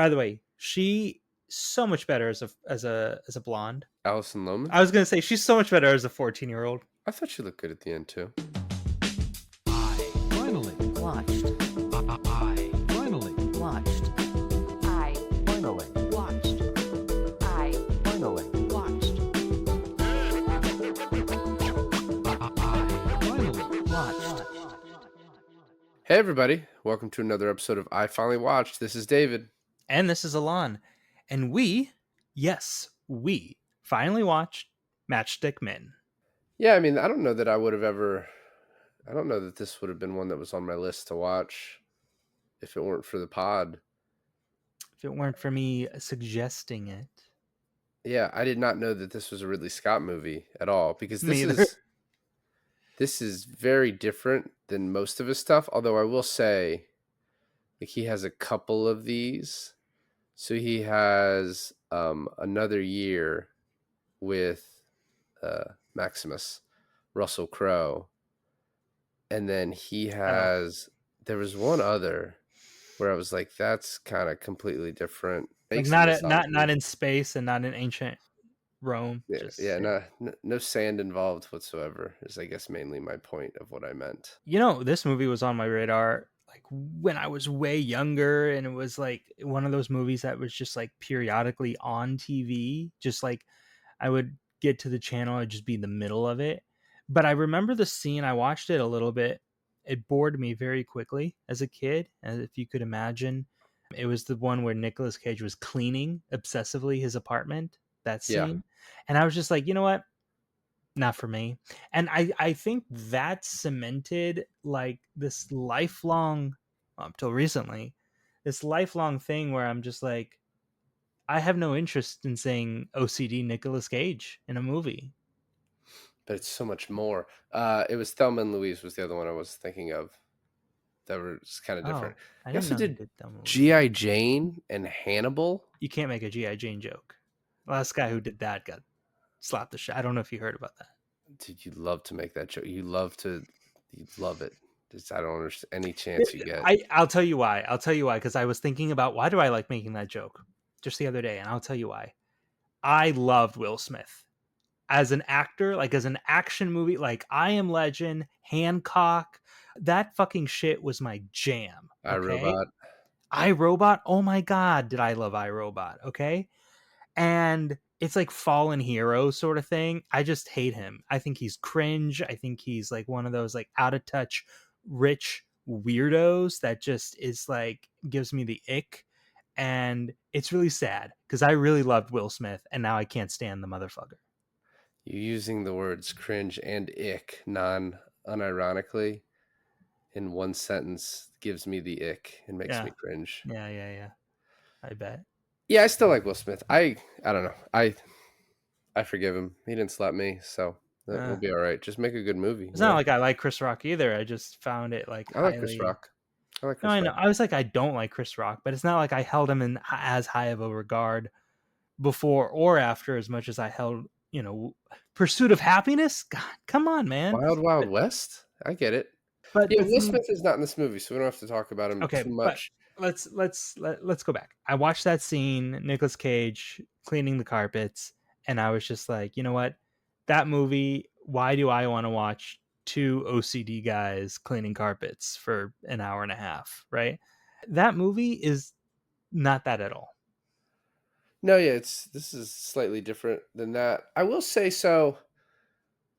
By the way, she so much better as a blonde. Alison Lohman? I was gonna say she's so much better as a 14-year-old. I thought she looked good at the end too. I finally Watched. I finally Watched. I Finally. watched. I Finally. watched. finally Watched. Hey everybody, welcome to another episode of I Finally Watched. This is David. And this is Alon. And we finally watched Matchstick Men. Yeah, I mean, I don't know that I don't know that this would have been one that was on my list to watch if it weren't for the pod. If it weren't for me suggesting it. Yeah, I did not know that this was a Ridley Scott movie at all because Me either. this is very different than most of his stuff, although I will say like he has a couple of these. So he has Another Year with Maximus, Russell Crowe. And then he has, there was one other where I was like, that's kind of completely different. Like Makes not this not in space and not in ancient Rome. no sand involved whatsoever is, I guess, mainly my point of what I meant. You know, this movie was on my radar like when I was way younger, and it was like one of those movies that was just like periodically on TV. Just like I would get to the channel, I'd just be in the middle of it. But I remember the scene, I watched it a little bit. It bored me very quickly as a kid, as if you could imagine. It was the one where Nicolas Cage was cleaning obsessively his apartment, that Yeah. scene. And I was just like, you know what? Not for me. And I think that cemented like this lifelong, up till recently, this lifelong thing where I'm just like, I have no interest in saying OCD Nicolas Cage in a movie. But it's so much more. It was Thelma and Louise was the other one I was thinking of that was kind of different. I He didn't also know he did did that movie. G.I. Jane and Hannibal. You can't make a G.I. Jane joke. The last guy who did that got slapped the shit. I don't know if you heard about that. Dude, you love to make that joke. You love it. Just, I don't understand any chance you get. I'll tell you why. Because I was thinking about why do I like making that joke just the other day, and I'll tell you why. I loved Will Smith as an actor, like as an action movie, like I Am Legend, Hancock. That fucking shit was my jam. Okay? iRobot. Oh my god, did I love iRobot? Okay, and it's like fallen hero sort of thing. I just hate him. I think he's cringe. I think he's like one of those like out of touch rich weirdos that just is like gives me the ick. And it's really sad because I really loved Will Smith and now I can't stand the motherfucker. You using the words cringe and ick unironically in one sentence gives me the ick and makes Yeah. me cringe. Yeah. I bet. Yeah, I still like Will Smith. I don't know. I forgive him. He didn't slap me, so we'll be all right. Just make a good movie. It's not like I like Chris Rock either. I just found it like I like Chris Rock. No, I know. I was like, I don't like Chris Rock, but it's not like I held him in as high of a regard before or after as much as I held, Pursuit of Happiness. God, come on, man. Wild Wild West. I get it. But yeah, Will Smith is not in this movie, so we don't have to talk about him too much. Let's go back. I watched that scene, Nicolas Cage cleaning the carpets, and I was just like, you know what? That movie, why do I want to watch two OCD guys cleaning carpets for an hour and a half, right? That movie is not that at all. No, yeah, this is slightly different than that. I will say so.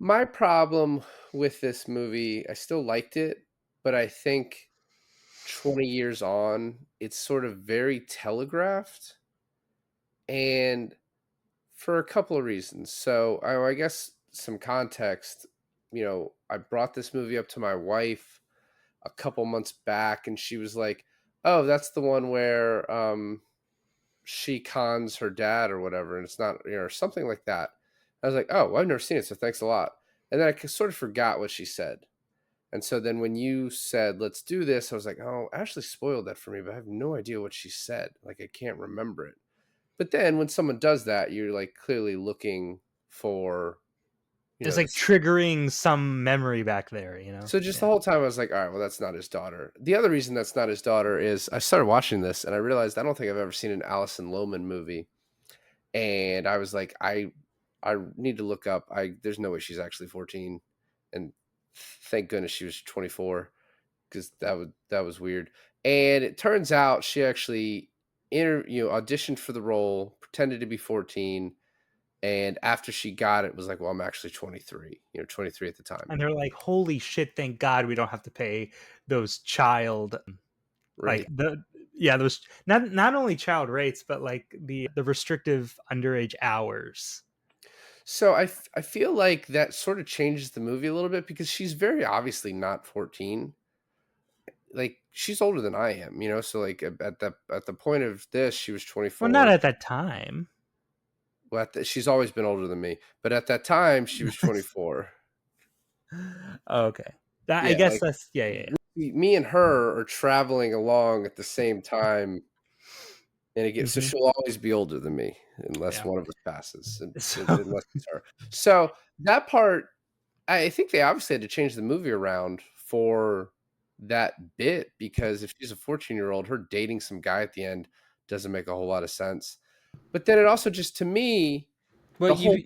My problem with this movie, I still liked it, but I think 20 years on, it's sort of very telegraphed, and for a couple of reasons. So I guess some context, I brought this movie up to my wife a couple months back, and she was like, oh, that's the one where she cons her dad or whatever, and it's not, or something like that. I was like, oh, well, I've never seen it, so thanks a lot. And then I sort of forgot what she said. And so then when you said, let's do this, I was like, oh, Ashley spoiled that for me, but I have no idea what she said. Like, I can't remember it. But then when someone does that, you're like clearly looking for, It's like this. triggering some memory back there, you know? So just the Yeah. whole time I was like, all right, well, that's not his daughter. The other reason that's not his daughter is I started watching this and I realized I don't think I've ever seen an Alison Lohman movie. And I was like, I need to look up. There's no way she's actually 14. And thank goodness she was 24, because that was weird. And it turns out she actually auditioned for the role, pretended to be 14, and after she got it was like, well, I'm actually 23, 23 at the time. And they're like, "Holy shit, thank God we don't have to pay those child like Right. those not only child rates, but like the restrictive underage hours." So I feel like that sort of changes the movie a little bit because she's very obviously not 14. Like she's older than I am, so like at the point of this she was Well, not 24. at that time. Well, she's always been older than me, but at that time she was 24. Oh, okay. That I Yeah, guess like that's yeah, yeah, yeah. me and her are traveling along at the same time, and again, so Mhm. she'll always be older than me unless Yeah. one of us passes, So unless it's her. So that part, I think they obviously had to change the movie around for that bit, because if she's a 14-year-old, her dating some guy at the end doesn't make a whole lot of sense. But then it also just, to me, well, the you whole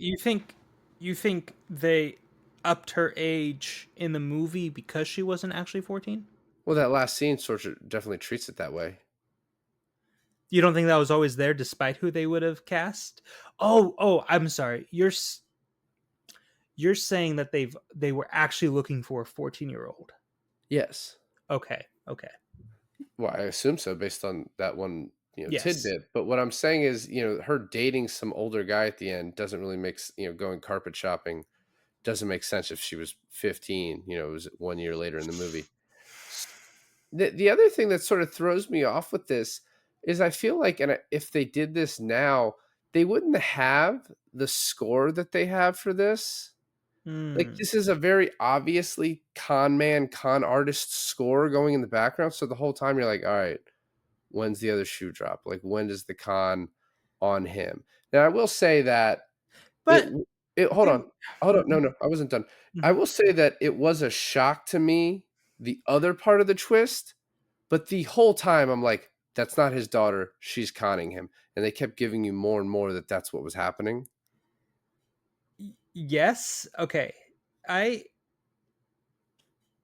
you think they upped her age in the movie because she wasn't actually 14? well, that last scene sort of definitely treats it that way. You don't think that was always there despite who they would have cast? Oh, I'm sorry. You're saying that they were actually looking for a 14-year-old. Yes. Okay. Okay. Well, I assume so based on that one, Yes. tidbit. But what I'm saying is, her dating some older guy at the end doesn't really make, going carpet shopping doesn't make sense if she was 15, it was 1 year later in the movie. The other thing that sort of throws me off with this is I feel like, if they did this now, they wouldn't have the score that they have for this. Like, Hmm. this is a very obviously con man, con artist score going in the background. So the whole time you're like, all right, when's the other shoe drop? Like, when does the con on him? Now, I will say that it But it hold then on. Hold on. No, I wasn't done. I Mhm. will say that it was a shock to me, the other part of the twist, but the whole time I'm like, that's not his daughter. She's conning him. And they kept giving you more and more that that's what was happening. Yes. Okay. I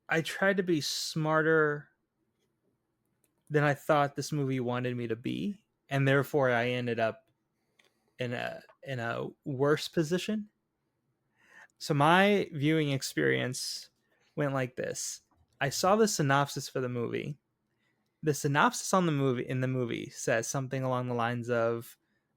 I tried to be smarter than I thought this movie wanted me to be, and therefore I ended up in a worse position. So my viewing experience went like this. I saw the synopsis for the movie. The synopsis on the movie in the movie says something along the lines of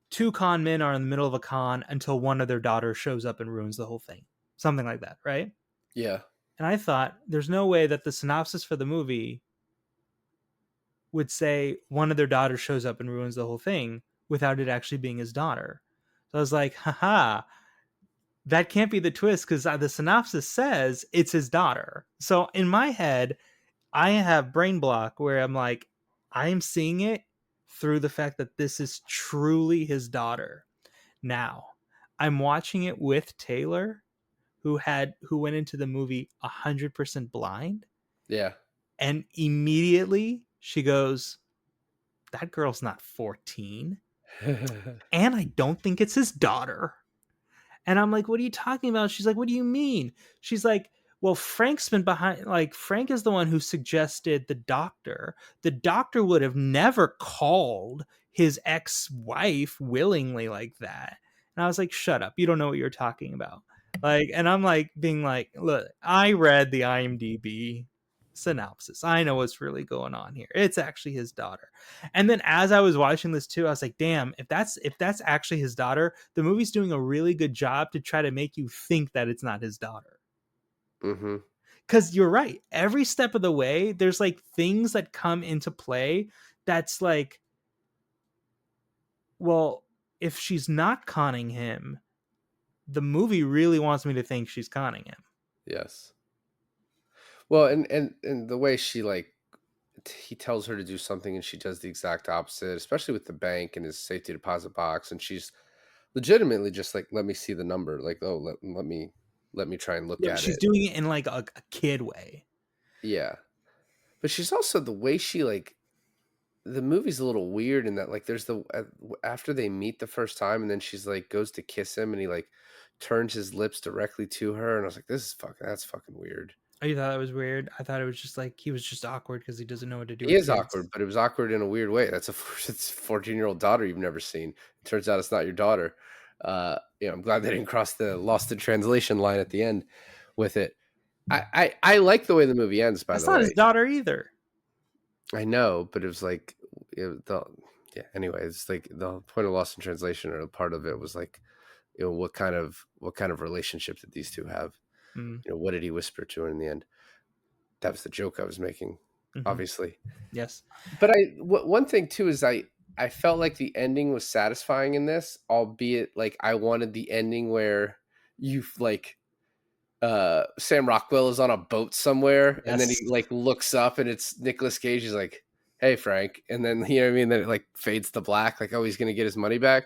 two con men are in the middle of a con until one of their daughters shows up and ruins the whole thing. Something like that, right? Yeah. And I thought there's no way that the synopsis for the movie would say one of their daughters shows up and ruins the whole thing without it actually being his daughter. So I was like, haha, that can't be the twist because the synopsis says it's his daughter. So in my head, I have brain block where I'm like, I am seeing it through the fact that this is truly his daughter. Now, I'm watching it with Taylor, who went into the movie 100% blind, Yeah. and immediately she goes, "That girl's not 14, and I don't think it's his daughter." And I'm like, "What are you talking about?" She's like, "What do you mean?" She's like, "Well, Frank's been behind, like, Frank is the one who suggested the doctor. The doctor would have never called his ex-wife willingly like that." And I was like, "Shut up. You don't know what you're talking about." Like, and I'm like being like, "Look, I read the IMDb synopsis. I know what's really going on here. It's actually his daughter." And then as I was watching this too, I was like, damn, if that's actually his daughter, the movie's doing a really good job to try to make you think that it's not his daughter. Mm-hmm. Cause you're right. Every step of the way, there's like things that come into play that's like, well, if she's not conning him, the movie really wants me to think she's conning him. Yes. Well, and the way she, like, he tells her to do something and she does the exact opposite, especially with the bank and his safety deposit box, and she's legitimately just like, let me see the number, like, oh, let me let me try and look Yeah, but at she's it. doing it in like a kid way. Yeah. But she's also the way she like the movie's a little weird in that like there's after they meet the first time and then she's like goes to kiss him and he like turns his lips directly to her and I was like that's fucking weird. Oh, you thought that was weird? I thought it was just like he was just awkward because he doesn't know what to do He with is kids. awkward, but it was awkward in a weird way. That's it's a 14-year-old daughter you've never seen. It turns out it's not your daughter. I'm glad they didn't cross the lost in translation line at the end with it. I like the way the movie ends, by That's the not his way. daughter either. I know, but it was like yeah. Anyway, it's like the point of lost in translation, or part of it was like, what kind of relationship did these two have? Mm, What did he whisper to her in the end? That was the joke I was making, hmm. obviously. Yes. But one thing too is I felt like the ending was satisfying in this, albeit like I wanted the ending where you like Sam Rockwell is on a boat somewhere and then Yes. he like looks up and it's Nicolas Cage. He's like, "Hey Frank," and then you know what I mean. Then it like fades to black, like, oh, he's gonna get his money back.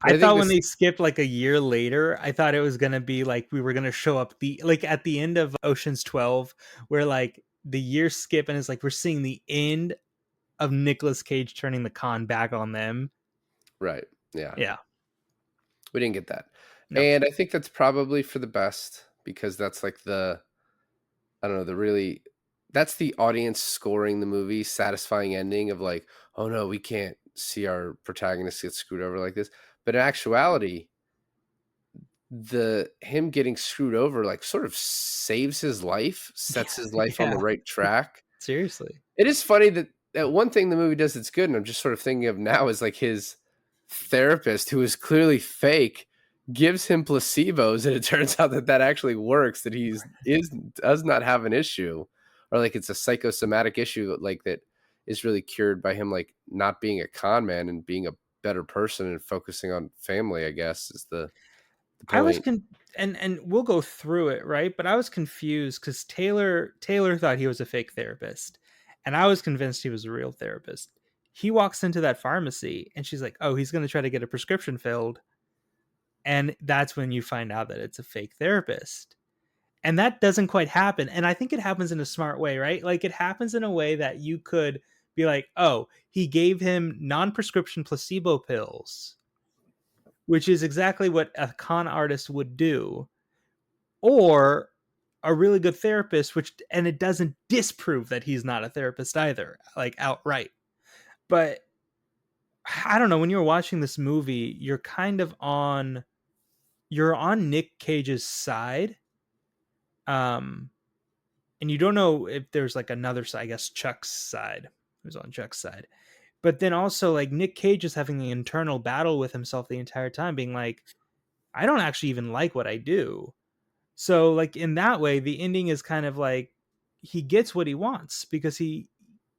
But I I think thought when this they skipped like a year later, I thought it was gonna be like we were gonna show up the like at the end of Ocean's 12, where like the years skip and it's like we're seeing the end of Nicolas Cage turning the con back on them. right, yeah, Yeah. we didn't get that, No. and I think that's probably for the best because that's like I don't know, that's the audience scoring the movie, satisfying ending of like, oh no, we can't see our protagonist get screwed over like this. But in actuality, the him getting screwed over like sort of saves his life, sets his life on Yeah. the right track. Seriously. It is funny that one thing the movie does that's good, and I'm just sort of thinking of now, is like his therapist, who is clearly fake, gives him placebos, and it turns out that actually works. That does not have an issue, or like it's a psychosomatic issue, like that is really cured by him like not being a con man and being a better person and focusing on family. I guess is the I was point. and we'll go through it, right? But I was confused because Taylor thought he was a fake therapist, and I was convinced he was a real therapist. He walks into that pharmacy, and she's like, "Oh, he's going to try to get a prescription filled," and that's when you find out that it's a fake therapist. And that doesn't quite happen. And I think it happens in a smart way, right? Like it happens in a way that you could be like, "Oh, he gave him non-prescription placebo pills," which is exactly what a con artist would do, or a really good therapist, which and it doesn't disprove that he's not a therapist either, like outright. But I don't know, when you're watching this movie, you're on Nick Cage's side. Um and you don't know if there's like another side, I guess Chuck's side. Who's on Chuck's side. But then also like Nick Cage is having the internal battle with himself the entire time, being like, I don't actually even like what I do. So like in that way, the ending is kind of like he gets what he wants because he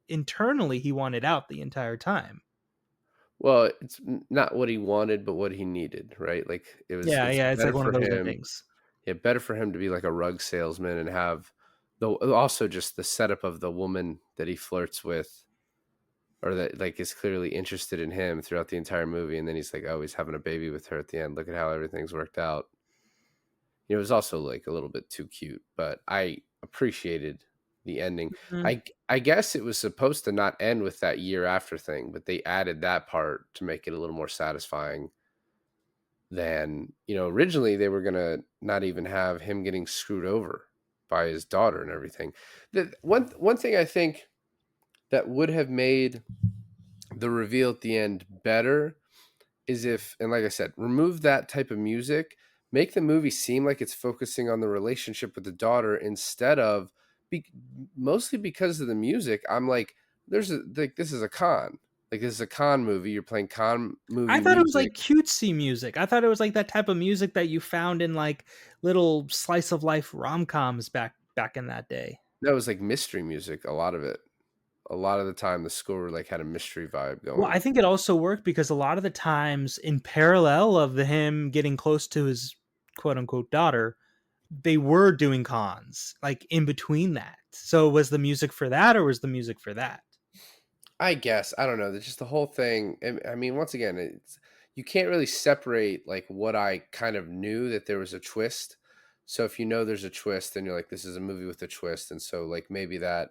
internally he wanted out the entire time. Well, it's not what he wanted, but what he needed, right? Like Yeah, it's yeah, it's better like one of for those him. endings. Yeah, better for him to be like a rug salesman and have the also just the setup of the woman that he flirts with or that like is clearly interested in him throughout the entire movie, and then he's like, oh, he's having a baby with her at the end. Look at how everything's worked out. It was also like a little bit too cute, but I appreciated the ending. Mhm. I guess it was supposed to not end with that year after thing, but they added that part to make it a little more satisfying than, originally they were going to not even have him getting screwed over by his daughter and everything. The one thing I think that would have made the reveal at the end better is if, and like I said, remove that type of music, make the movie seem like it's focusing on the relationship with the daughter instead of be, mostly because of the music. I'm like, this is a con. Like this is a con movie. You're playing con I movie thought it was music. like cutesy music. I thought it was like that type of music that you found in like little slice of life rom-coms back in that day. That was like mystery music. A lot of it. A lot of the time, the score like had a mystery vibe Well, going. I think it also worked because a lot of the times in parallel of him getting close to his quote unquote daughter, they were doing cons like in between that. So was the music for that or was the music for that? I guess I don't know. Just the whole thing. I mean, once again, you can't really separate like what I kind of knew that there was a twist So if you know there's a twist, then you're like, this is a movie with a twist, and so like maybe that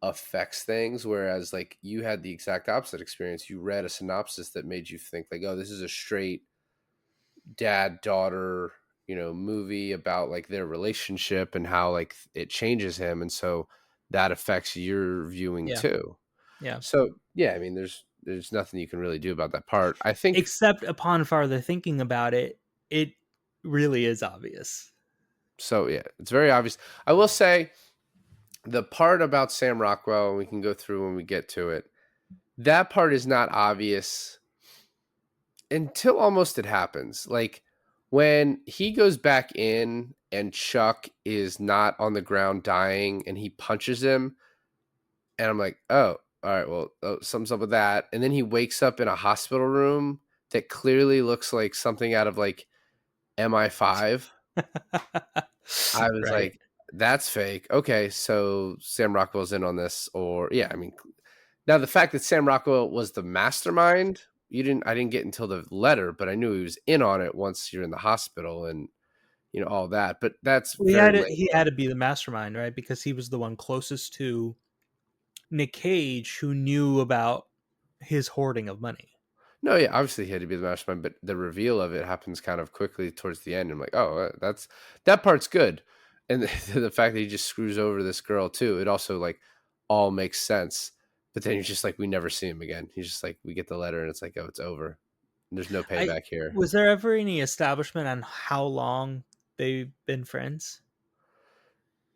affects things. Whereas like you had the exact opposite experience. You read a synopsis that made you think like, oh, this is a straight dad daughter, movie about like their relationship and how like it changes him, and so that affects your viewing Yeah. too. Yeah. So yeah, I mean, there's nothing you can really do about that part. I think Except upon farther thinking about it, it really is obvious. so. Yeah, it's very obvious. I will say the part about Sam Rockwell, and we can go through when we get to it. That part is not obvious until almost it happens. Like when he goes back in and Chuck is not on the ground dying and he punches him, and I'm like, oh, all right, well, something's up with that. And then he wakes up in a hospital room that clearly looks like something out of like MI5. I was Right. like, that's fake. Okay, so Sam Rockwell's in on this, or yeah, I mean, now the fact that Sam Rockwell was the mastermind, I didn't get until the letter, but I knew he was in on it once you're in the hospital and all that. But that's Well, very late. he had to be the mastermind, right? Because he was the one closest to Nick Cage who knew about his hoarding of money. No, yeah, obviously he had to be the mastermind, but the reveal of it happens kind of quickly towards the end. I'm like, oh, that part's good, and the fact that he just screws over this girl too, it also like all makes sense. But then you're just like, we never see him again. He's just like, we get the letter, and it's like, oh, it's over. There's no I payback here. Was there ever any establishment on how long they've been friends?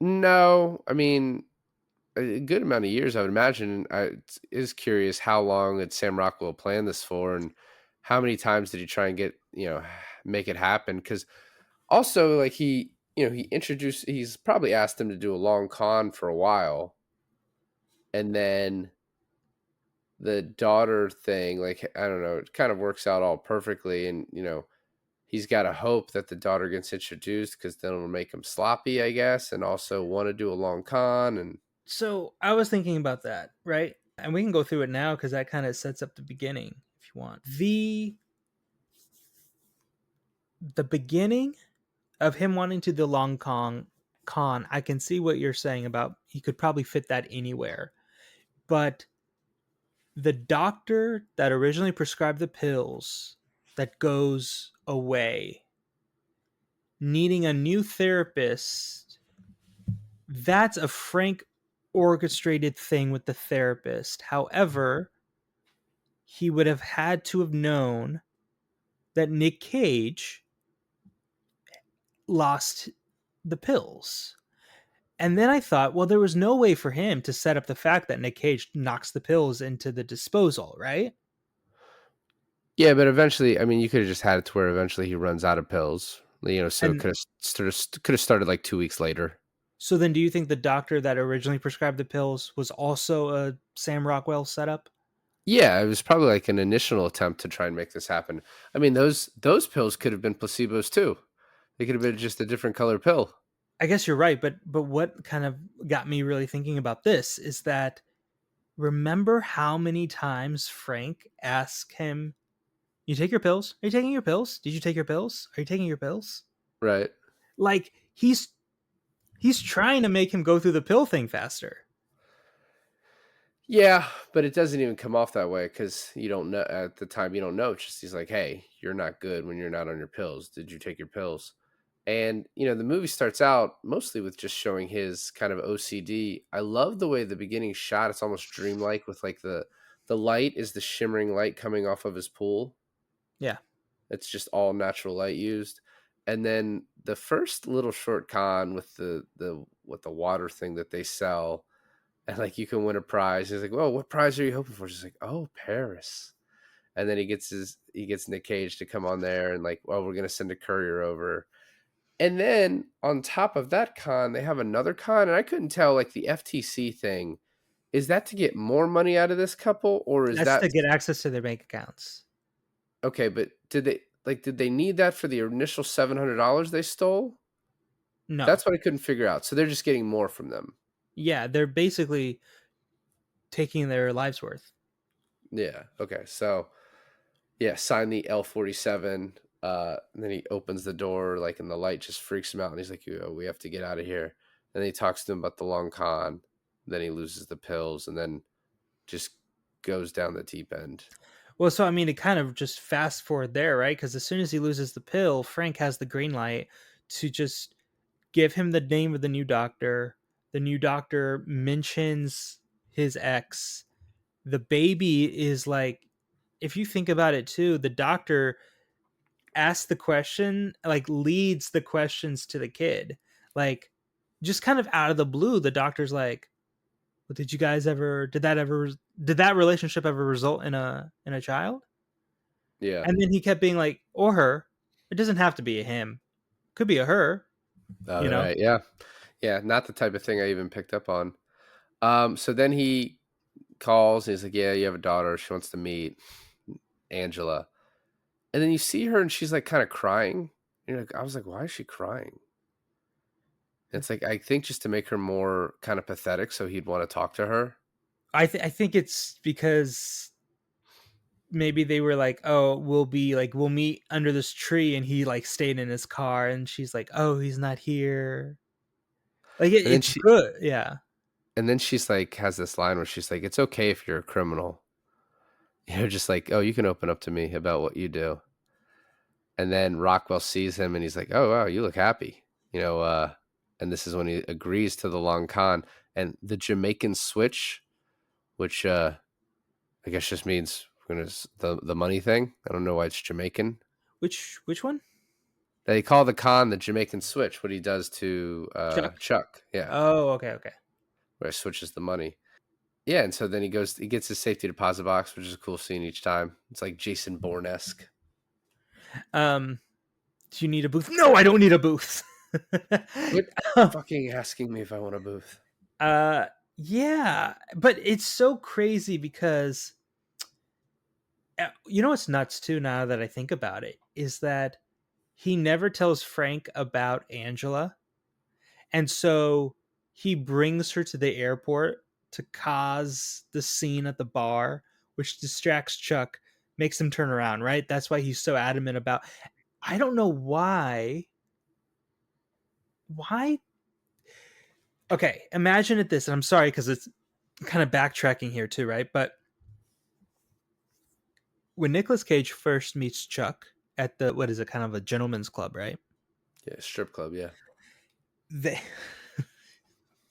No, I mean, a good amount of years, I would imagine. Is curious how long did Sam Rockwell plan this for, and how many times did he try and get make it happen? Because also, like he's probably asked him to do a long con for a while, and then the daughter thing, like I don't know, it kind of works out all perfectly, and he's got to hope that the daughter gets introduced because then it'll make him sloppy, I guess, and also want to do a long con and. So I was thinking about that, right? And we can go through it now because that kind of sets up the beginning if you want. The beginning of him wanting to do the long con, I can see what you're saying about he could probably fit that anywhere. But the doctor that originally prescribed the pills that goes away, needing a new therapist, that's a Frank orchestrated thing with the therapist. However, he would have had to have known that Nick Cage lost the pills. And then I thought, well, there was no way for him to set up the fact that Nick Cage knocks the pills into the disposal, right? Yeah, but eventually, I mean, you could have just had it to where eventually he runs out of pills. So it And could have started like 2 weeks later. so then do you think the doctor that originally prescribed the pills was also a Sam Rockwell setup? Yeah, it was probably like an initial attempt to try and make this happen. I mean, those pills could have been placebos too. They could have been just a different color pill. I guess you're right, but what kind of got me really thinking about this is that remember how many times Frank asked him, "You take your pills? Are you taking your pills? Did you take your pills? Are you taking your pills?" Right. Like he's trying to make him go through the pill thing faster. Yeah, but it doesn't even come off that way because you don't know at the time. You don't know. It's just he's like, "Hey, you're not good when you're not on your pills. Did you take your pills?" And the movie starts out mostly with just showing his kind of OCD. I love the way the beginning shot. It's almost dreamlike with like the light is the shimmering light coming off of his pool. Yeah. It's just all natural light used. And then the first little short con with the water thing that they sell, and like you can win a prize. He's like, "Well, what prize are you hoping for?" She's like, "Oh, Paris." And then he gets Nick Cage to come on there and like, "Well, we're gonna send a courier over." And then on top of that con, they have another con, and I couldn't tell like the FTC thing. Is that to get more money out of this couple, or is That's that to get access to their bank accounts. okay? But did they need that for the initial $700 they stole? No. That's what I couldn't figure out. So they're just getting more from them. Yeah, they're basically taking their lives worth. Yeah. Okay. So yeah, sign the L-47. And then he opens the door, like, and the light just freaks him out, and he's like, we have to get out of here. And then he talks to him about the long con. Then he loses the pills, and then just goes down the deep end. Well, so I mean, it kind of just fast forward there, right? Because as soon as he loses the pill, Frank has the green light to just give him the name of the new doctor. The new doctor mentions his ex. The baby is like, if you think about it too, the doctor asks the question, like leads the questions to the kid. Like, just kind of out of the blue, the doctor's like, well, did you guys ever, did that relationship ever result in a child? Yeah. And then he kept being like, or her. It doesn't have to be a him. Could be a her, you All know? right. Yeah. Yeah. Not the type of thing I even picked up on. So then he calls. And he's like, "Yeah, you have a daughter. She wants to meet Angela." And then you see her, and she's like kind of crying. You're like, I was like, why is she crying? It's like, I think just to make her more kind of pathetic, so he'd want to talk to her. I think it's because maybe they were like, oh, we'll meet under this tree, and he like stayed in his car, and she's like, oh, he's not here. Like And then it's she, good, yeah. and then she's like, has this line where she's like, "It's okay if you're a criminal." Just like, "Oh, you can open up to me about what you do." And then Rockwell sees him, and he's like, "Oh, wow, you look happy." And this is when he agrees to the long con and the Jamaican switch, which I guess just means we're gonna the money thing. I don't know why it's Jamaican. Which one? They call the con the Jamaican switch. What he does to Chuck. Chuck, yeah, Oh, okay. where he switches the money. Yeah, and so then he gets his safety deposit box, which is a cool scene each time. It's like Jason Bourne-esque. Um, do you need a booth? No, I don't need a booth. Quit fucking asking me if I want a booth. uh, yeah, but it's so crazy because you know what's nuts too. Now that I think about it, is that he never tells Frank about Angela, and so he brings her to the airport to cause the scene at the bar, which distracts Chuck, makes him turn around. Right? That's why he's so adamant about. I don't know why. Why? Okay, imagine it this, and I'm sorry because it's kind of backtracking here too, right? But when Nicolas Cage first meets Chuck at the what is it, kind of a gentleman's club, right? Yeah, strip club. Yeah, They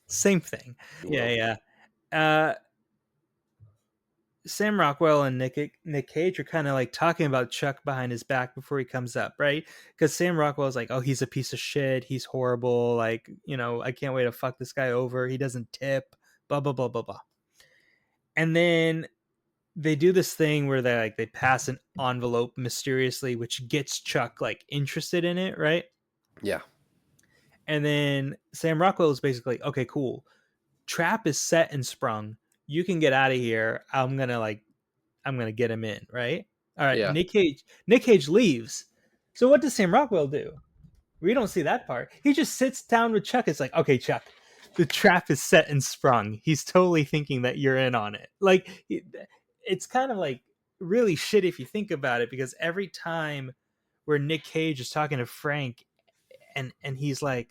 same thing. you Yeah, will. yeah. Uh, Sam Rockwell and Nick Cage are kind of like talking about Chuck behind his back before he comes up, right? Because Sam Rockwell is like, "Oh, he's a piece of shit. He's horrible. Like, I can't wait to fuck this guy over. He doesn't tip. Blah blah blah blah blah." And then they do this thing where they pass an envelope mysteriously, which gets Chuck like interested in it, right? Yeah, And then Sam Rockwell is basically, okay, cool. Trap is set and sprung. You can get out of here. I'm gonna get him in, right? All right. yeah. Nick Cage leaves. So what does Sam Rockwell do? We don't see that part. He just sits down with Chuck. It's like, okay, Chuck, the trap is set and sprung. He's totally thinking that you're in on it. Like, it's kind of like really shit if you think about it, because every time where Nick Cage is talking to Frank and he's like,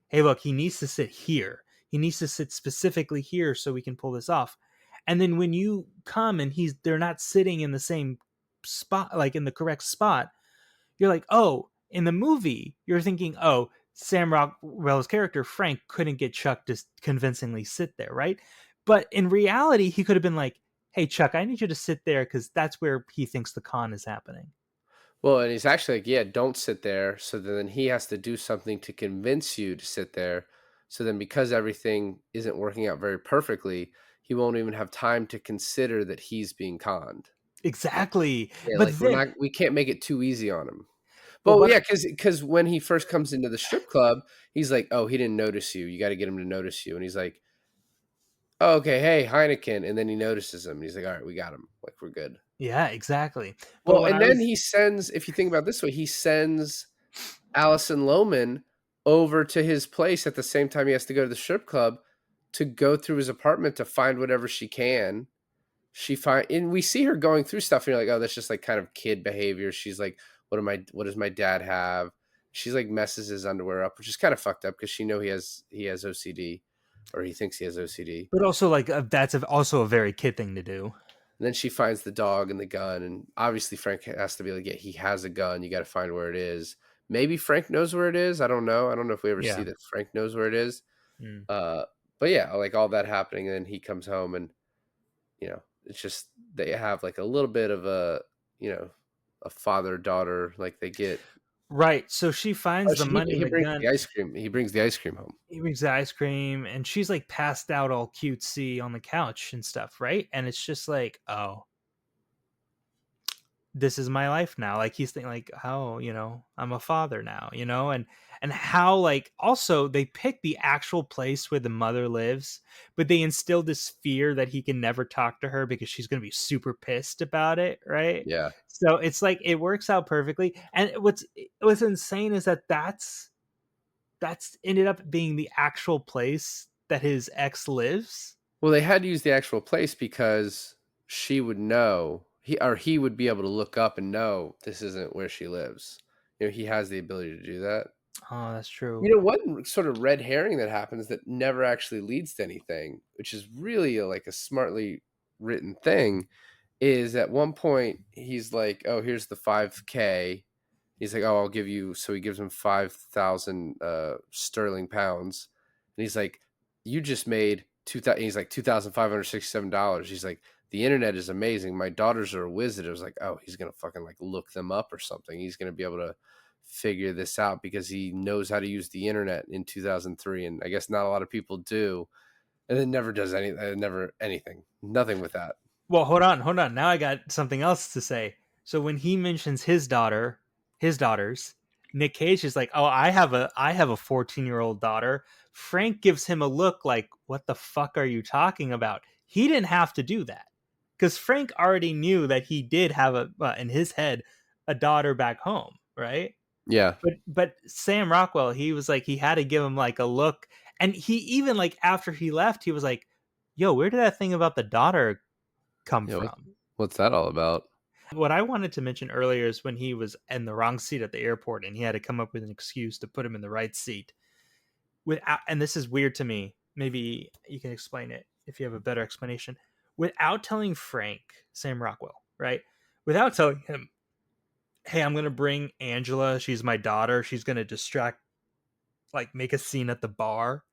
hey, look, he needs to sit here. He needs to sit specifically here so we can pull this off. And then when you come and they're not sitting in the same spot, like in the correct spot, you're like, oh, in the movie, you're thinking, oh, Sam Rockwell's character, Frank, couldn't get Chuck to convincingly sit there, right? But in reality, he could have been like, hey, Chuck, I need you to sit there because that's where he thinks the con is happening. Well, and he's actually like, "Yeah, don't sit there." So then he has to do something to convince you to sit there. So then, because everything isn't working out very perfectly, he won't even have time to consider that he's being conned. Exactly. Yeah, But like then, we can't make it too easy on him. but But what? yeah, because when he first comes into the strip club, he's like, "Oh, he didn't notice you. You got to get him to notice you." And he's like, "Oh, okay, hey, Heineken." And then he notices him. And he's like, "All right, we got him. Like, we're good." Yeah, exactly. But Well, what and I then was, he sends, if you think about it this way, he sends Allison Lohman over to his place at the same time he has to go to the strip club to go through his apartment to find whatever she can. And we see her going through stuff, and you're like, oh, that's just like kind of kid behavior. She's like What does my dad have? She's like messes his underwear up, which is kind of fucked up because he has OCD, or he thinks he has OCD. But also, like, that's also a very kid thing to do. And then she finds the dog and the gun, and obviously Frank has to be like, yeah, he has a gun. You got to find where it is. Maybe Frank knows where it is. I don't know. I don't know if we ever see Yeah. that Frank knows where it is. Mm. But yeah, like all that happening, and then he comes home, and it's just they have like a little bit of a father daughter. Like they get. Right. So she Oh, finds the money and he the brings gun. the ice cream. He brings the ice cream home. He brings the ice cream, and she's like passed out all cutesy on the couch and stuff, right? And it's just like, oh, this is my life now. Like he's thinking like, oh, I'm a father now, and how like also they pick the actual place where the mother lives, but they instill this fear that he can never talk to her because she's gonna be super pissed about it, right? Yeah. So it's like it works out perfectly. And what's insane is that's ended up being the actual place that his ex lives. Well, they had to use the actual place because she would know he would be able to look up and know this isn't where she lives. He has the ability to do that. Oh, that's true. One sort of red herring that happens that never actually leads to anything, which is really like a smartly written thing, is at one point he's like, "Oh, here's the 5K." He's like, "Oh, I'll give you." So he gives him 5,000 sterling pounds, and he's like, "You just made 2,000." He's like $2,567. He's like, "The internet is amazing. My daughters are a wizard." I was like, "Oh, he's gonna fucking like look them up or something. He's gonna be able to figure this out because he knows how to use the internet in 2003." And I guess not a lot of people do. And it never does never anything, nothing with that. Well, hold on. Now I got something else to say. So when he mentions his daughters, Nick Cage is like, "Oh, I have a 14-year-old daughter." Frank gives him a look like, "What the fuck are you talking about?" He didn't have to do that because Frank already knew that he did have in his head a daughter back home, right? Yeah. But Sam Rockwell, he was like he had to give him like a look, and he even like after he left, he was like, "Yo, where did that thing about the daughter come Yeah. from?" What's that all about? What I wanted to mention earlier is when he was in the wrong seat at the airport and he had to come up with an excuse to put him in the right seat. Without, and this is weird to me. Maybe you can explain it if you have a better explanation. Without telling Frank, Sam Rockwell, right? Without telling him, "Hey, I'm going to bring Angela. She's my daughter. She's going to distract, like make a scene at the bar."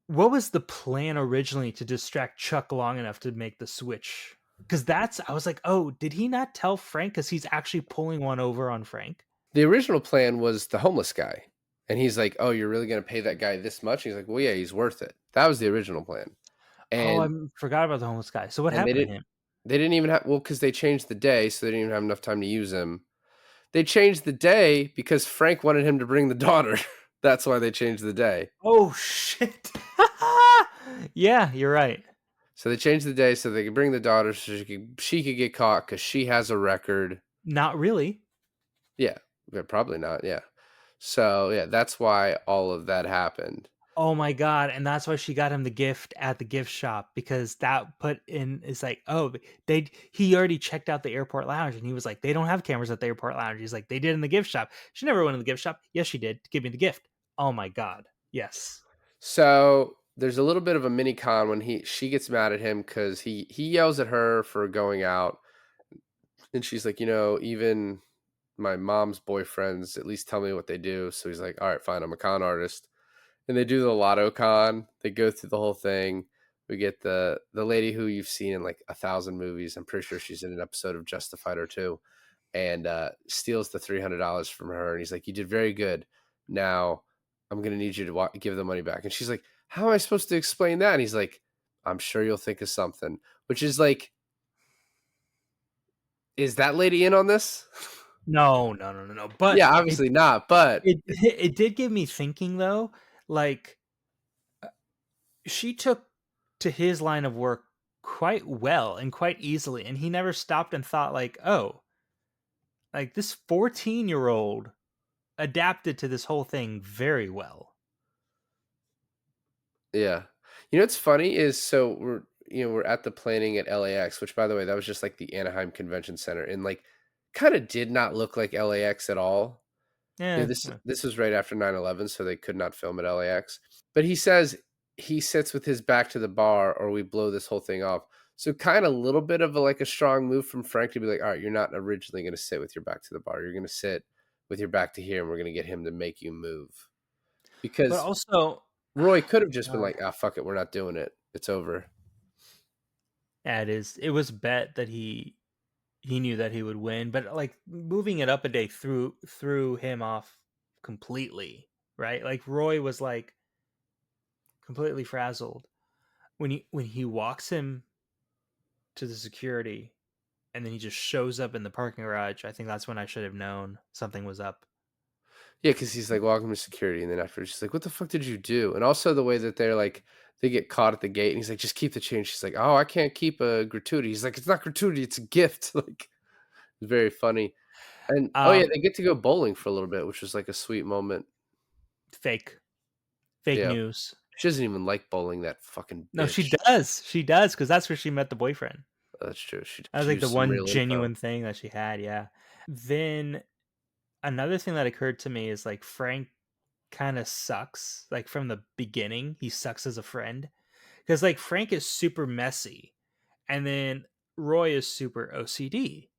What was the plan originally to distract Chuck long enough to make the switch? Because I was like, oh, did he not tell Frank? Because he's actually pulling one over on Frank. The original plan was the homeless guy. And he's like, "Oh, you're really going to pay that guy this much?" He's like, "Well, yeah, he's worth it." That was the original plan. Oh, I And forgot about the homeless guy. So what and happened to him? they didn't even have, well, cuz they changed the day, so they didn't even have enough time to use him. They changed the day because Frank wanted him to bring the daughter. That's why they changed the day. Oh shit! Yeah, you're right. So they changed the day so they could bring the daughter so she could get caught cuz she has a record. Not really. Yeah, but probably not. Yeah. So, yeah, that's why all of that happened. Oh my god! And that's why she got him the gift at the gift shop because that put in is like, oh, he already checked out the airport lounge and he was like, they don't have cameras at the airport lounge. He's like, they did in the gift shop. She never went in the gift shop. Yes, she did to give me the gift. Oh my god! Yes. So there's a little bit of a mini con when she gets mad at him because he yells at her for going out, and she's like, even my mom's boyfriends at least tell me what they do. So he's like, "All right, fine, I'm a con artist." And they do the lotto con. They go through the whole thing. We get the lady who you've seen in like 1,000 movies. I'm pretty sure she's in an episode of Justified or two, and steals the $300 from her. And he's like, "You did very good. Now I'm going to need you to give the money back." And she's like, "How am I supposed to explain that?" And he's like, "I'm sure you'll think of something," which is like, is that lady in on this? No. But Yeah, obviously not. But it did give me thinking though. Like she took to his line of work quite well and quite easily, and he never stopped and thought like, oh, like this 14-year-old adapted to this whole thing very well. yeah, what's funny is so we're at the planning at LAX, which by the way, that was just like the Anaheim Convention Center, and like kind of did not look like LAX at all. You know, Yeah, this was right after 9/11, so they could not film at LAX. But he says he sits with his back to the bar, or we blow this whole thing off. So kind of a little bit of like a strong move from Frank to be like, all right, you're not originally going to sit with your back to the bar. You're going to sit with your back to here, and we're going to get him to make you move. but Because also, Roy could have just been God, like, ah, fuck it, we're not doing it. It's over. yeah, it was bet that he knew that he would win, but like moving it up a day threw him off completely, right? Like Roy was like completely frazzled when he walks him to the security and then he just shows up in the parking garage. I think that's when I should have known something was up. Yeah, because he's like, welcome to security. And then afterwards, she's like, what the fuck did you do? And also the way that they're like, they get caught at the gate and he's like, just keep the change. She's like, oh, I can't keep a gratuity. He's like, it's not gratuity, it's a gift. Like, it's very funny. And oh, yeah, Um, they get to go bowling for a little bit, which was like a sweet moment. fake, fake Yeah. news. She doesn't even like bowling, that fucking No, she bitch. does. She does because that's where she met the boyfriend. That's true. She That was like the used some one real info. genuine thing that she had. Yeah. Then another thing that occurred to me is like Frank kind of sucks. Like from the beginning, he sucks as a friend because like Frank is super messy, and then Roy is super OCD.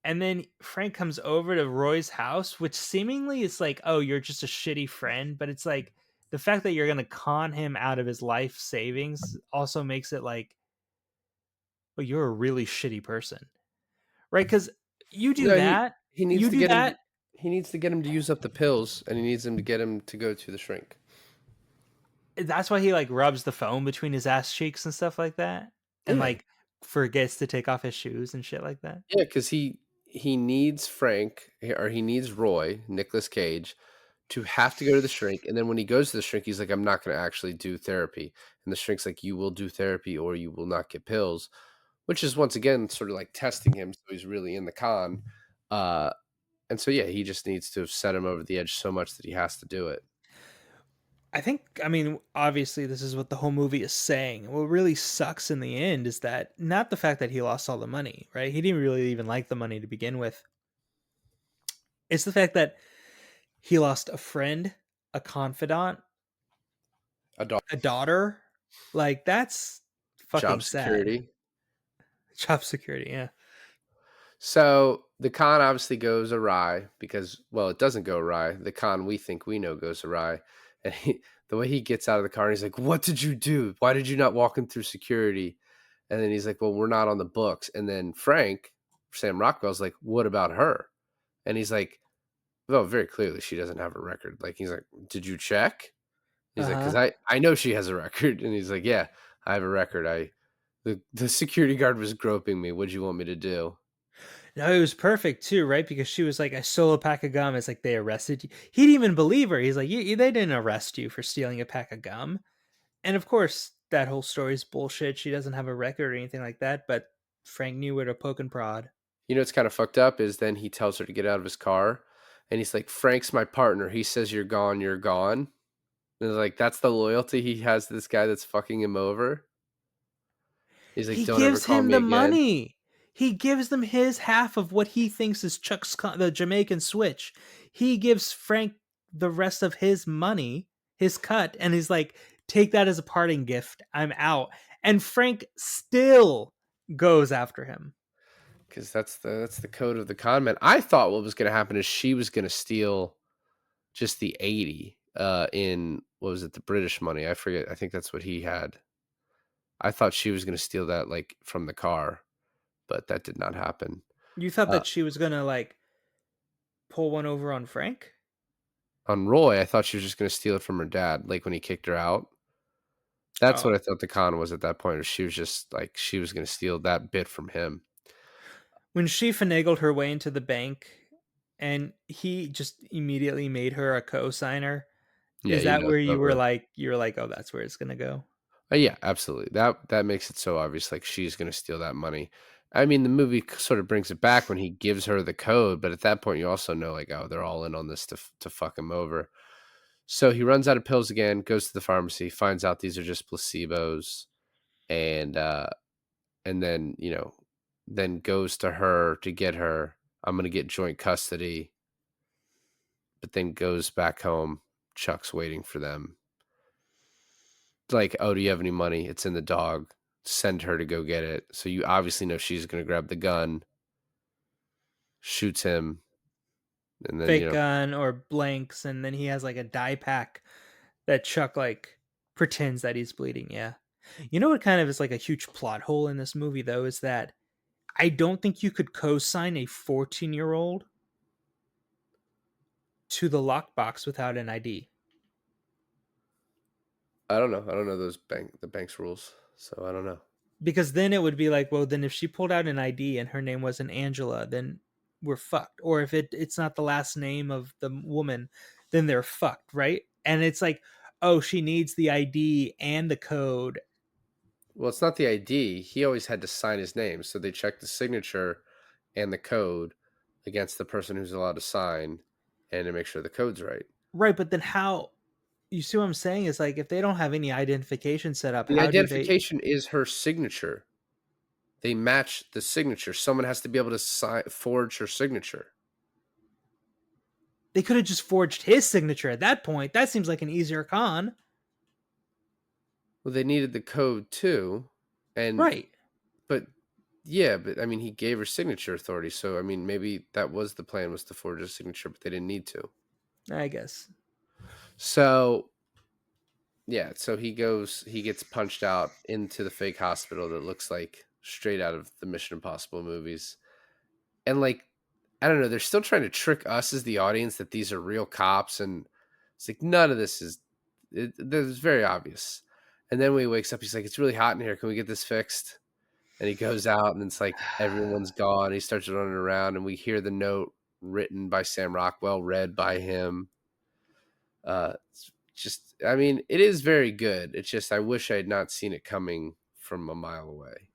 And then Frank comes over to Roy's house, which seemingly is like, oh, you're just a shitty friend. But it's like the fact that you're going to con him out of his life savings also makes it like, oh, you're a really shitty person. Right? Because you do No, that. he needs You to do get him. that. He needs to get him to use up the pills, and he needs him to get him to go to the shrink. That's why he like rubs the foam between his ass cheeks and stuff like that. And Yeah, like forgets to take off his shoes and shit like that. yeah, because he needs Frank or he needs Roy, Nicolas Cage, to have to go to the shrink, and then when he goes to the shrink, he's like, "I'm not going to actually do therapy," and the shrink's like, "You will do therapy, or you will not get pills," which is once again sort of like testing him, so he's really in the con. Uh, and so yeah, he just needs to have set him over the edge so much that he has to do it. I mean, obviously, this is what the whole movie is saying. What really sucks in the end is that not the fact that he lost all the money, right? He didn't really even like the money to begin with. It's the fact that he lost a friend, a confidant, A dog, a daughter. Like, that's fucking job sad. security. Job security, yeah. So the con obviously goes awry because, well, it doesn't go awry. The con we think we know goes awry. And the way he gets out of the car, and he's like, "What did you do? Why did you not walk him through security?" And then he's like, "Well, we're not on the books." And then Frank, Sam Rockwell's like, "What about her?" And he's like, "Well, very clearly she doesn't have a record." Like, he's like, "Did you check?" He's like, "Because Uh-huh. I know she has a record." And he's like, "Yeah, I have a record. The security guard was groping me. What'd you want me to do?" No, it was perfect too, right? Because she was like, I stole a pack of gum. It's like, they arrested you. He didn't even believe her. He's like, they didn't arrest you for stealing a pack of gum. And of course, that whole story is bullshit. She doesn't have a record or anything like that, but Frank knew where to poke and prod. You know what's kind of fucked up is then he tells her to get out of his car, and he's like, "Frank's my partner. He says you're gone, you're gone." And it's like that's the loyalty he has to this guy that's fucking him over. He's like, He "Don't ever gives call him me the again." money. He gives them his half of what he thinks is the Jamaican switch. He gives Frank the rest of his money, his cut, and he's like, take that as a parting gift. I'm out. And Frank still goes after him. Because that's the code of the con man. I thought what was going to happen is she was going to steal just the 80 in what was it, the British money? I forget. I think that's what he had. I thought she was going to steal that like from the car, but that did not happen. You thought Uh, that she was gonna like pull one over on Frank? on Roy, I thought she was just going to steal it from her dad, like when he kicked her out. That's what Oh. I thought the con was at that point. Or she was just like she was going to steal that bit from him. When she finagled her way into the bank and he just immediately made her a co-signer, Yeah, is that where it's over. you were like, oh, that's where it's gonna go? Yeah, absolutely. That makes it so obvious. Like she's going to steal that money. I mean, the movie sort of brings it back when he gives her the code, but at that point, you also know like, oh, they're all in on this to fuck him over. So he runs out of pills again, goes to the pharmacy, finds out these are just placebos, and then then goes to her to get her. I'm going to get joint custody, but then goes back home. Chuck's waiting for them. Like, oh, do you have any money? It's in the dog. Send her to go get it. So you obviously know she's going to grab the gun, shoots him, and then, Fake gun or blanks, and then he has like a dye pack that Chuck like pretends that he's bleeding. Yeah. You know what kind of is like a huge plot hole in this movie though is that I don't think you could co-sign a 14-year-old to the lockbox without an ID. I don't know. I don't know the bank's rules, so I don't know. Because then it would be like, well, then if she pulled out an ID and her name wasn't Angela, then we're fucked. Or if it's not the last name of the woman, then they're fucked, right? And it's like, oh, she needs the ID and the code. Well, it's not the ID. He always had to sign his name, so they check the signature and the code against the person who's allowed to sign, and to make sure the code's right. Right, but then how? You see what I'm saying? Is like if they don't have any identification set up, The how do they? identification is her signature. They match the signature. Someone has to be able to forge her signature. They could have just forged his signature at that point. That seems like an easier con. Well, they needed the code too, and Right. but yeah, but I mean, he gave her signature authority, so I mean, maybe that was the plan, was to forge her signature, but they didn't need to. I guess. So yeah, so he gets punched out into the fake hospital that looks like straight out of the Mission Impossible movies. And like, I don't know, they're still trying to trick us as the audience that these are real cops, and it's like none of this is it's very obvious. And then when he wakes up, he's like, it's really hot in here. Can we get this fixed? And he goes out and it's like everyone's gone. He starts running around and we hear the note written by Sam Rockwell, read by him. Just, I mean, it is very good. It's just, I wish I had not seen it coming from a mile away.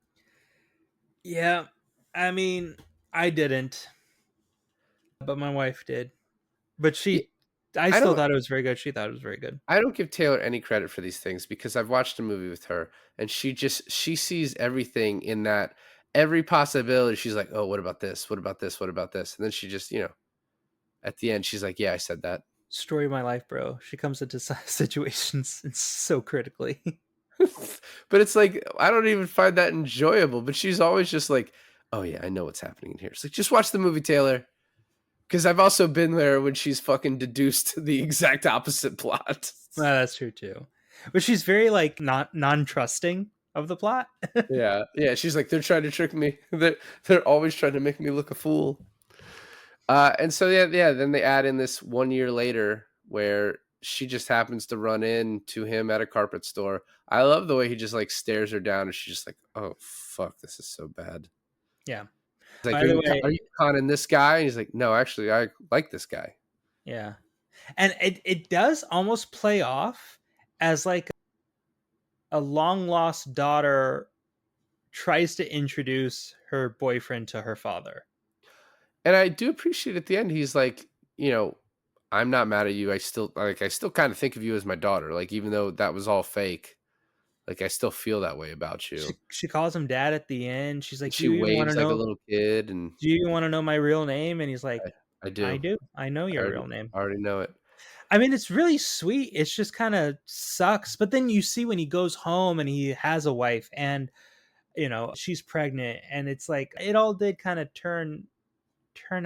Yeah. I mean, I didn't, but my wife did. But Yeah, I I still don't, thought it was very good. She thought it was very good. I don't give Taylor any credit for these things because I've watched a movie with her and she sees everything in that, every possibility. She's like, oh, what about this? What about this? What about this? And then she just, at the end, she's like, yeah, I said that. Story of my life, bro. She comes into situations so critically. But it's like, I don't even find that enjoyable. But she's always just like, oh, yeah, I know what's happening in here. It's like, just watch the movie, Taylor. Because I've also been there when she's fucking deduced the exact opposite plot. Well, that's true too. But she's very like not non-trusting of the plot. Yeah. Yeah. She's like, they're trying to trick me. They're always trying to make me look a fool. And so, yeah, then they add in this 1 year later where she just happens to run into him at a carpet store. I love the way he just like stares her down and she's just like, oh, fuck, this is so bad. Yeah. It's like, By the way, are you conning this guy? And he's like, no, actually, I like this guy. yeah. And it does almost play off as like a long lost daughter tries to introduce her boyfriend to her father. And I do appreciate at the end, he's like, I'm not mad at you. I still kind of think of you as my daughter. Like, even though that was all fake, like, I still feel that way about you. She calls him dad at the end. She's like, She waves like a little kid. And do you want to know my real name? And he's like, I do. I do. I know your real name. I already know it. I mean, it's really sweet. It's just kind of sucks. But then you see when he goes home and he has a wife and, she's pregnant. And it's like, it all did kind of turn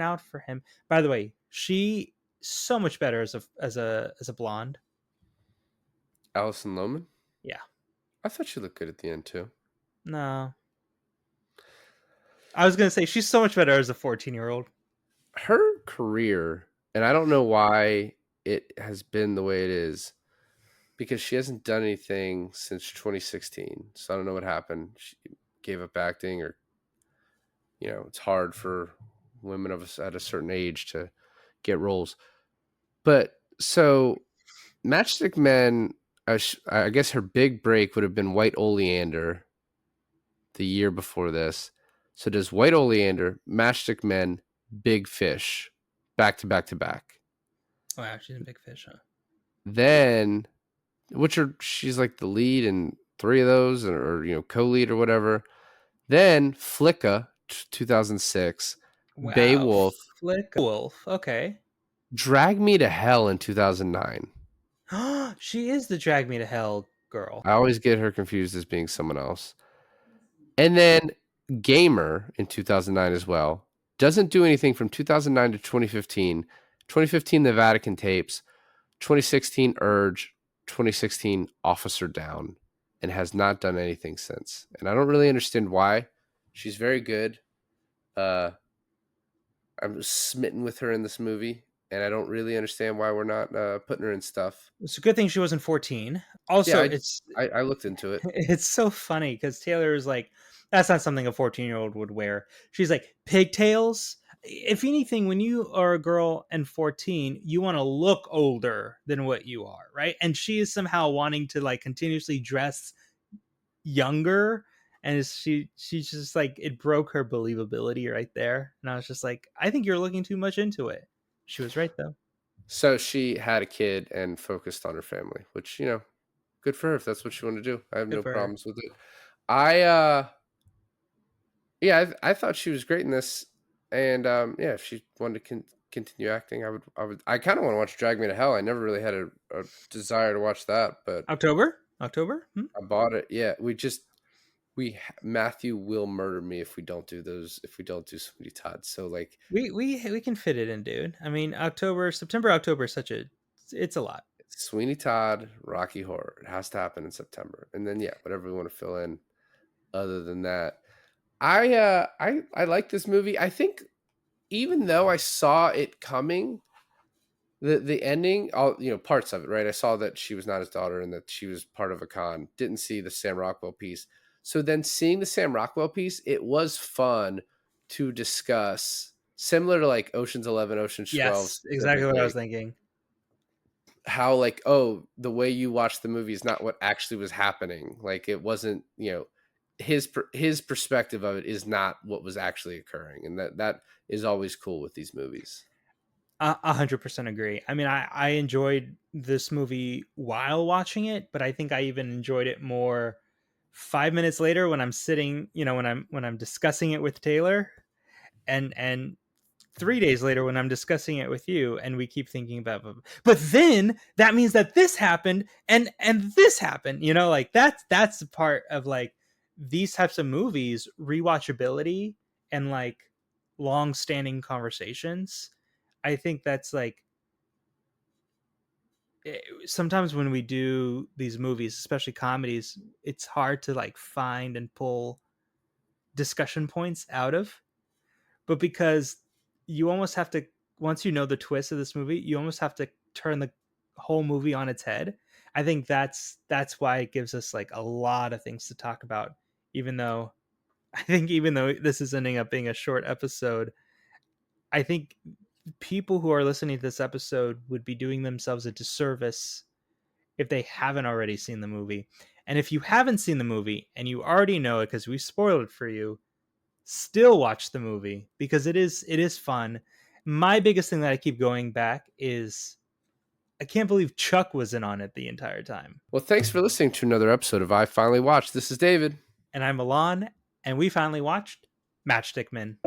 out for him. By the way, she so much better as a blonde. Alison Lohman? Yeah. I thought she looked good at the end too. No. I was going to say she's so much better as a 14-year-old. Her career, and I don't know why it has been the way it is, because she hasn't done anything since 2016. So I don't know what happened. She gave up acting, or it's hard for women of us at a certain age to get roles. But so Matchstick Men, I guess her big break would have been White Oleander the year before this. So does White Oleander, Matchstick Men, Big Fish, back to back to back. Oh, wow, she's a big fish, huh? Then, she's like the lead in 3 of those, or co-lead or whatever. Then Flicka, 2006, Wow. Beowulf, Flick Wolf. Okay. Drag Me to Hell in 2009. She is the Drag Me to Hell girl. I always get her confused as being someone else. And then Gamer in 2009 as well. Doesn't do anything from 2009 to 2015. 2015, The Vatican Tapes. 2016, Urge. 2016, Officer Down. And has not done anything since. And I don't really understand why. She's very good. I'm smitten with her in this movie. And I don't really understand why we're not putting her in stuff. It's a good thing she wasn't 14. Yeah, Also, I looked into it. it's so funny because Taylor is like, that's not something a 14-year-old would wear. She's like, pigtails. If anything, when you are a girl and 14, you want to look older than what you are, right? And she is somehow wanting to like continuously dress younger. And she's just like, it broke her believability right there. And I was just like, I think you're looking too much into it. She was right though. So she had a kid and focused on her family, which, good for her if that's what she wanted to do. I have Good no for her. problems with it. I thought she was great in this, and yeah, if she wanted to continue acting, I kind of want to watch Drag Me to Hell. I never really had a desire to watch that, but October. I bought it. Yeah, Matthew will murder me if we don't do those. If we don't do Sweeney Todd, so like We can fit it in, dude. I mean, September, October is it's a lot. Sweeney Todd, Rocky Horror. It has to happen in September, and then yeah, whatever we want to fill in. Other than that, I like this movie. I think even though I saw it coming, the ending, all parts of it, right? I saw that she was not his daughter and that she was part of a con. Didn't see the Sam Rockwell piece. So then seeing the Sam Rockwell piece, it was fun to discuss, similar to like Ocean's 11, Ocean's 12 Yes, exactly what I was specifically, thinking. how like, oh, the way you watched the movie is not what actually was happening. Like it wasn't, his perspective of it is not what was actually occurring, and that is always cool with these movies. 100% agree. I mean, I enjoyed this movie while watching it, but I think I even enjoyed it more 5 minutes later when I'm sitting, when I'm discussing it with Taylor, and 3 days later when I'm discussing it with you, and we keep thinking about, but then that means that this happened and this happened. Like that's the part of like these types of movies, rewatchability and like long-standing conversations. I think that's like sometimes when we do these movies, especially comedies, it's hard to like find and pull discussion points out of, but because you almost have to, once you know the twist of this movie, you almost have to turn the whole movie on its head. I think that's why it gives us like a lot of things to talk about, even though even though this is ending up being a short episode, I think people who are listening to this episode would be doing themselves a disservice if they haven't already seen the movie. And if you haven't seen the movie and you already know it because we spoiled it for you, still watch the movie because it is fun. My biggest thing that I keep going back is I can't believe Chuck was in on it the entire time. Well, thanks for listening to another episode of I Finally Watched. This is David. And I'm Milan, and we finally watched Matchstick Men.